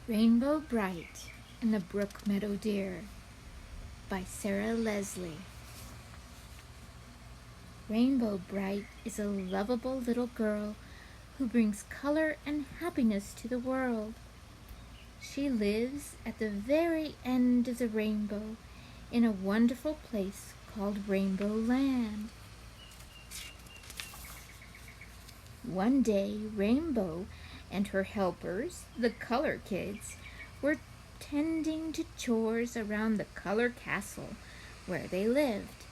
Rainbow Brite and the Brook Meadow Deer by Sarah Leslie. Rainbow Brite is a lovable little girl who brings color and happiness to the world. She lives at the very end of the rainbow in a wonderful place called Rainbow Land. One day, Rainbow and her helpers, the Color Kids, were tending to chores around the Color Castle where they lived.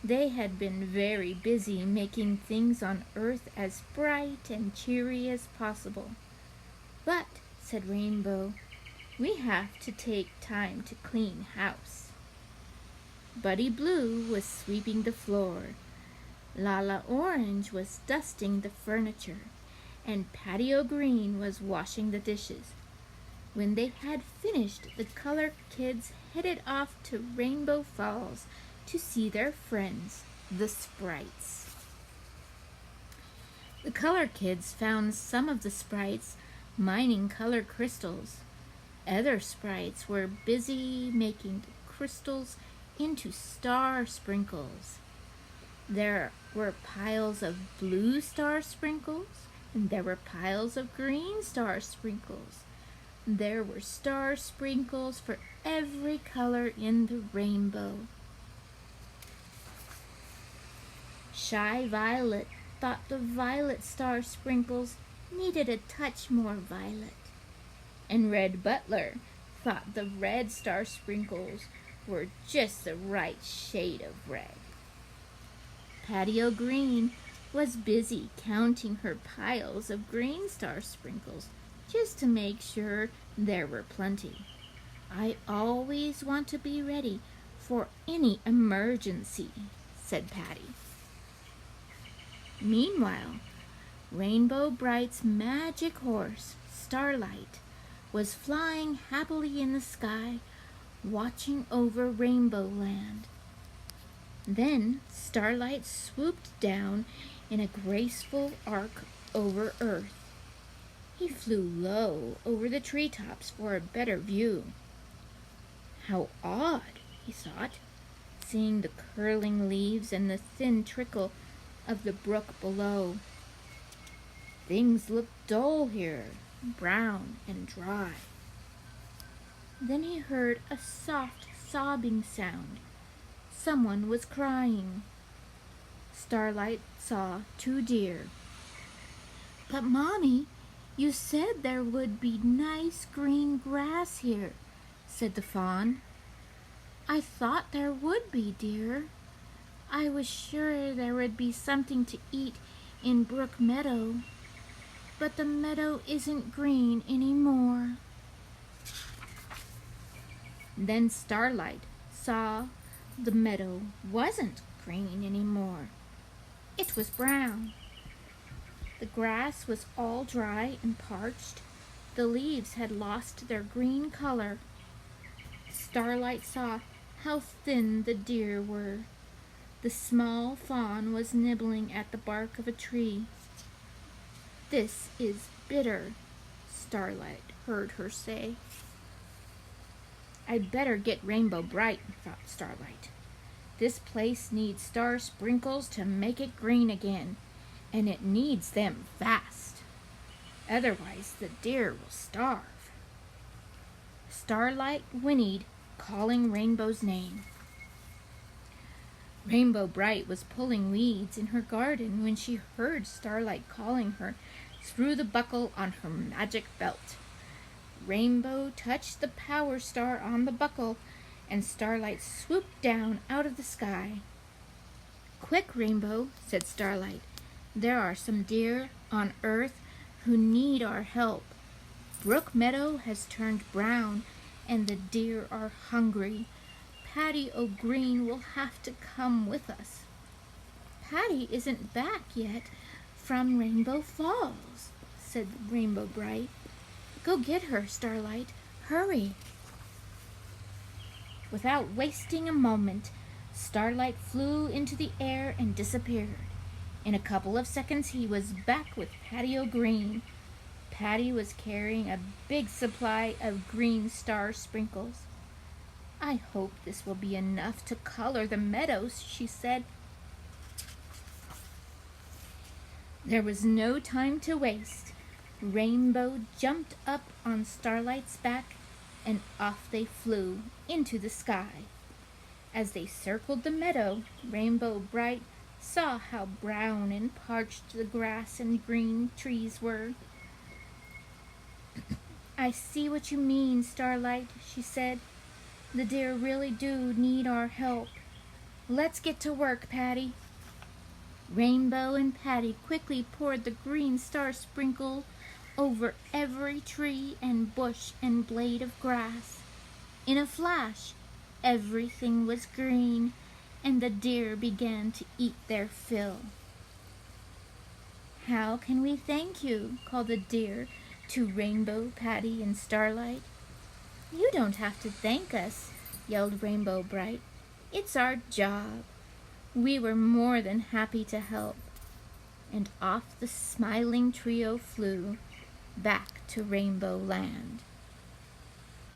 They had been very busy making things on Earth as bright and cheery as possible. "But," said Rainbow, "we have to take time to clean house." Buddy Blue was sweeping the floor. Lala Orange was dusting the furniture, and Patio Green was washing the dishes. When they had finished, the Color Kids headed off to Rainbow Falls to see their friends, the Sprites. The Color Kids found some of the Sprites mining color crystals. Other Sprites were busy making the crystals into star sprinkles. There were piles of blue star sprinkles, and there were piles of green star sprinkles. There were star sprinkles for every color in the rainbow. Shy Violet thought the violet star sprinkles needed a touch more violet, and Red Butler thought the red star sprinkles were just the right shade of red. Patio Green was busy counting her piles of green star sprinkles just to make sure there were plenty. "I always want to be ready for any emergency," said Patty. Meanwhile, Rainbow Brite's magic horse, Starlight, was flying happily in the sky, watching over Rainbow Land. Then Starlight swooped down in a graceful arc over Earth. He flew low over the treetops for a better view. How odd, he thought, seeing the curling leaves and the thin trickle of the brook below. Things looked dull here, brown and dry. Then he heard a soft sobbing sound. Someone was crying. Starlight saw 2 deer. "But, Mommy, you said there would be nice green grass here," said the fawn. "I thought there would be, dear. I was sure there would be something to eat in Brook Meadow, but the meadow isn't green anymore." Then Starlight saw the meadow wasn't green anymore. It was brown. The grass was all dry and parched. The leaves had lost their green color. Starlight saw how thin the deer were. The small fawn was nibbling at the bark of a tree. "This is bitter," Starlight heard her say. "I'd better get Rainbow Brite," thought Starlight. "This place needs star sprinkles to make it green again, and it needs them fast. Otherwise the deer will starve." Starlight whinnied, calling Rainbow's name. Rainbow Brite was pulling weeds in her garden when she heard Starlight calling her through the buckle on her magic belt. Rainbow touched the power star on the buckle, and Starlight swooped down out of the sky. "Quick, Rainbow," said Starlight. "There are some deer on Earth who need our help. Brook Meadow has turned brown, and the deer are hungry. Patio Green will have to come with us." "Patty isn't back yet from Rainbow Falls," said Rainbow Brite. "Go get her, Starlight. Hurry." Without wasting a moment, Starlight flew into the air and disappeared. In a couple of seconds he was back with Patio Green. Patty was carrying a big supply of green star sprinkles. "I hope this will be enough to color the meadows," she said. There was no time to waste. Rainbow jumped up on Starlight's back, and off they flew into the sky. As they circled the meadow, Rainbow Brite saw how brown and parched the grass and green trees were. "I see what you mean, Starlight," she said. "The deer really do need our help. Let's get to work, Patty." Rainbow and Patty quickly poured the green star sprinkle over every tree and bush and blade of grass. In a flash, everything was green, and the deer began to eat their fill. "How can we thank you?" called the deer to Rainbow, Patty, and Starlight. "You don't have to thank us," yelled Rainbow Brite. "It's our job. We were more than happy to help." And off the smiling trio flew back to Rainbow Land.